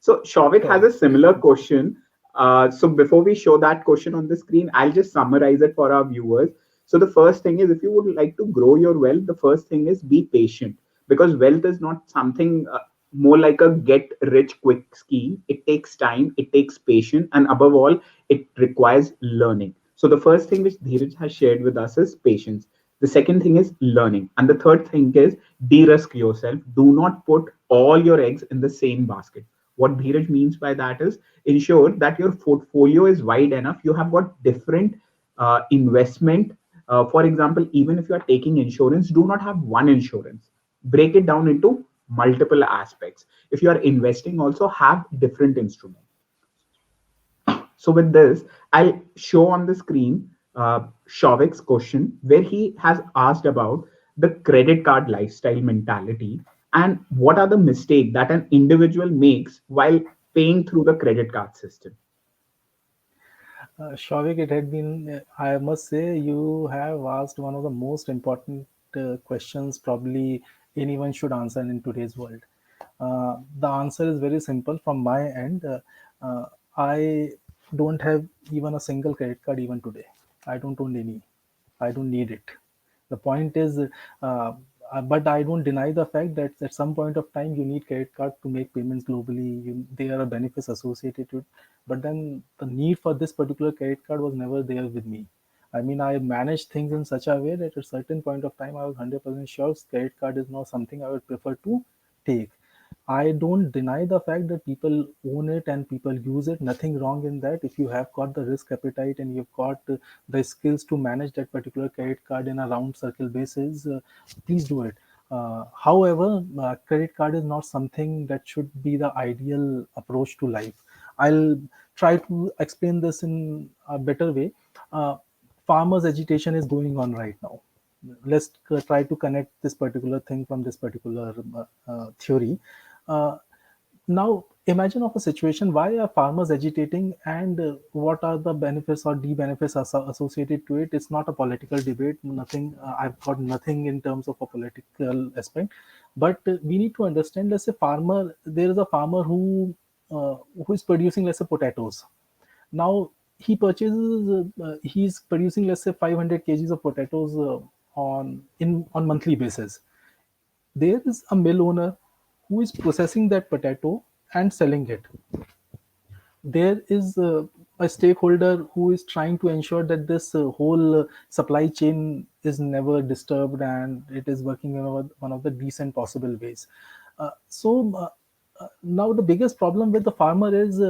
So Shavik has Sure. a similar question. So before we show that question on the screen, I'll just summarize it for our viewers. So the first thing is, if you would like to grow your wealth, the first thing is be patient, because wealth is not something more like a get rich quick scheme. It takes time, it takes patience, and above all, it requires learning. So the first thing which Dheeraj has shared with us is patience. The second thing is learning, and the third thing is de-risk yourself. Do not put all your eggs in the same basket. What Dheeraj means by that is ensure that your portfolio is wide enough. You have got different investment. For example, even if you are taking insurance, do not have one insurance. Break it down into multiple aspects. If you are investing, also have different instruments. So with this, I'll show on the screen Shauvik's question, where he has asked about the credit card lifestyle mentality and what are the mistakes that an individual makes while paying through the credit card system. Shavik, it had been, I must say, you have asked one of the most important questions probably anyone should answer in today's world. The answer is very simple from my end. Uh, I don't have even a single credit card even today. I don't own any. I don't need it. The point is, but I don't deny the fact that at some point of time you need credit card to make payments globally. There are benefits associated to it. But then the need for this particular credit card was never there with me. I mean, I managed things in such a way that at a certain point of time I was 100% sure credit card is not something I would prefer to take. I don't deny the fact that people own it and people use it. Nothing wrong in that. If you have got the risk appetite and you've got the skills to manage that particular credit card in a round circle basis, please do it. However, credit card is not something that should be the ideal approach to life. I'll try to explain this in a better way. Uh, Farmers' agitation is going on right now. Let's try to connect this particular thing from this particular theory. Uh, Now, imagine of a situation why are farmers agitating and what are the benefits or de-benefits associated to it. It's not a political debate. Nothing. I've got nothing in terms of a political aspect, but we need to understand. Let's say farmer. There is a farmer who is producing, let's say, potatoes. Now he purchases. He's producing, let's say, 500 kgs of potatoes on monthly basis. There is a mill owner who is processing that potato and selling it. There is a stakeholder who is trying to ensure that this whole supply chain is never disturbed and it is working in one of the decent possible ways. Now the biggest problem with the farmer is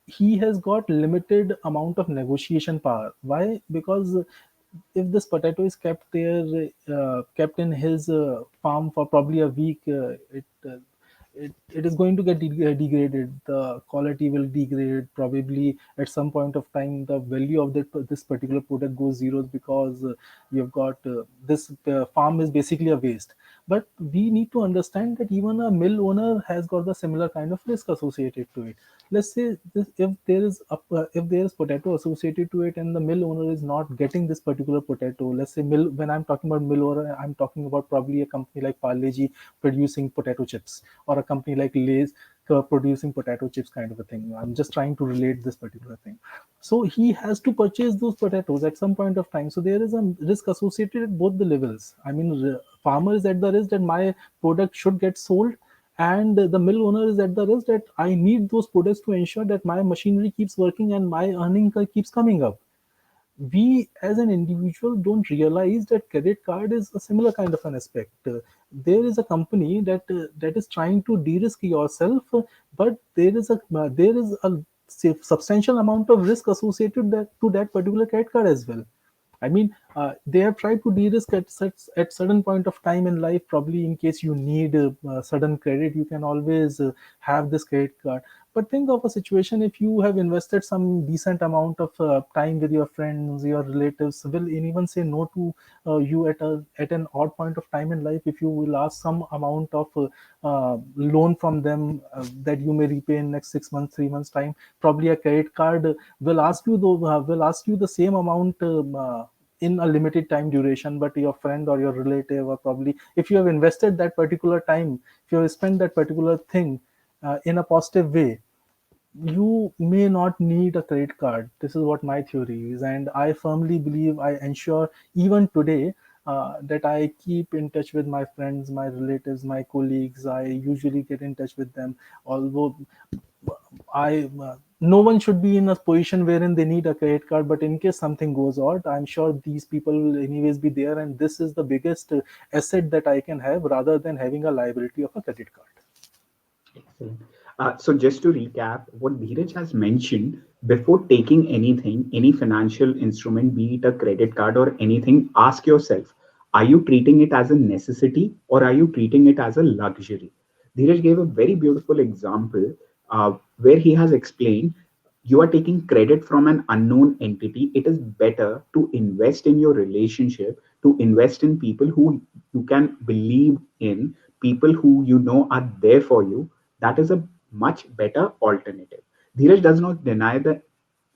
he has got limited amount of negotiation power. Why? Because if this potato is kept there, kept in his farm for probably a week, it is going to get degraded. The quality will degrade. Probably at some point of time, the value of this particular product goes zeros because you've got this farm is basically a waste. But we need to understand that even a mill owner has got the similar kind of risk associated to it. Let's say this, if there is potato associated to it and the mill owner is not getting this particular potato. Let's say mill, when I'm talking about mill owner, I'm talking about probably a company like Parleji producing potato chips, or a company like Lay's producing potato chips, kind of a thing. I'm just trying to relate this particular thing. So he has to purchase those potatoes at some point of time. So there is a risk associated at both the levels. I mean, farmer is at the risk that my product should get sold, and the mill owner is at the risk that I need those products to ensure that my machinery keeps working and my earning keeps coming up. We as an individual don't realize that credit card is a similar kind of an aspect. There is a company that is trying to de-risk yourself, but there is a substantial amount of risk associated to that particular credit card as well. I mean, they have tried to de-risk at certain point of time in life. Probably in case you need sudden credit, you can always have this credit card. But think of a situation if you have invested some decent amount of time with your friends, your relatives. Will anyone say no to you at an odd point of time in life if you will ask some amount of loan from them that you may repay in next 6 months, 3 months time? Probably a credit card will ask you the same amount. In a limited time duration, but your friend or your relative, or probably if you have invested that particular time, if you have spent that particular thing in a positive way, you may not need a credit card. This is what my theory is, and I firmly believe, I ensure even today, that I keep in touch with my friends, my relatives, my colleagues. I usually get in touch with them, although I no one should be in a position wherein they need a credit card. But in case something goes out, I'm sure these people will anyways be there, and this is the biggest asset that I can have rather than having a liability of a credit card. Excellent. So just to recap, what Dheeraj has mentioned, before taking anything, any financial instrument, be it a credit card or anything, ask yourself, are you treating it as a necessity or are you treating it as a luxury? Dheeraj gave a very beautiful example where he has explained you are taking credit from an unknown entity. It is better to invest in your relationship, to invest in people who you can believe in, people who you know are there for you. That is a much better alternative. Dheeraj does not deny the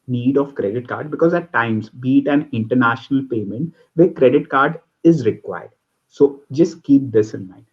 need of credit card because at times, be it an international payment where credit card is required. So just keep this in mind.